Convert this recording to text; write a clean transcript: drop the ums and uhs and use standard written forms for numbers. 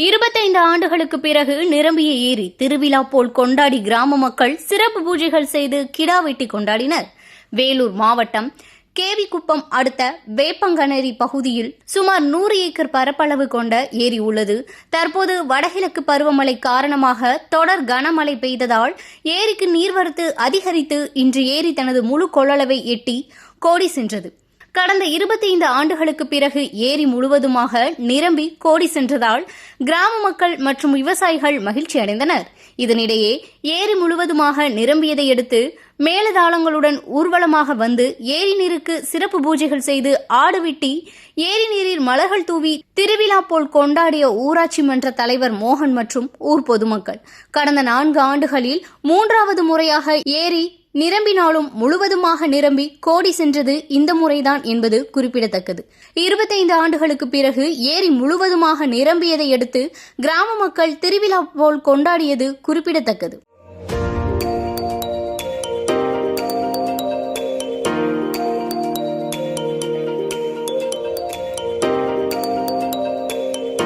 25 ஆண்டுகளுக்கு பிறகு நிரம்பிய ஏரி திருவிழா போல் கொண்டாடி கிராம மக்கள் சிறப்பு பூஜைகள் செய்து கிடா வெட்டி கொண்டாடினர். வேலூர் மாவட்டம் கேவிக்குப்பம் அடுத்த வேப்பங்கனேரி பகுதியில் சுமார் 100 ஏக்கர் பரப்பளவு கொண்ட ஏரி உள்ளது. தற்போது வடகிழக்கு பருவமழை காரணமாக தொடர் கனமழை பெய்ததால் ஏரிக்கு நீர்வரத்து அதிகரித்து இன்று ஏரி தனது முழு கொள்ளளவை எட்டி கோடி சென்றது. கடந்த 25 ஆண்டுகளுக்கு பிறகு ஏரி முழுவதுமாக நிரம்பி கோடி சென்றதால் கிராம மக்கள் மற்றும் விவசாயிகள் மகிழ்ச்சி அடைந்தனர். இதனிடையே ஏரி முழுவதுமாக நிரம்பியதை அடுத்து மேலதாளங்களுடன் ஊர்வலமாக வந்து ஏரி நீருக்கு சிறப்பு பூஜைகள் செய்து ஆடு வெட்டி ஏரி நீரில் மலர்கள் தூவி திருவிழா போல் கொண்டாடிய ஊராட்சி மன்ற தலைவர் மோகன் மற்றும் ஊர் பொதுமக்கள். கடந்த 4 ஆண்டுகளில் 3வது முறையாக ஏரி நிரம்பினாலும் முழுவதுமாக நிரம்பி கோடி சென்றது இந்த முறைதான் என்பது குறிப்பிடத்தக்கது. 25 ஆண்டுகளுக்கு பிறகு ஏரி முழுவதுமாக நிரம்பியதை அடுத்து கிராம மக்கள் திருவிழா போல் கொண்டாடியது குறிப்பிடத்தக்கது.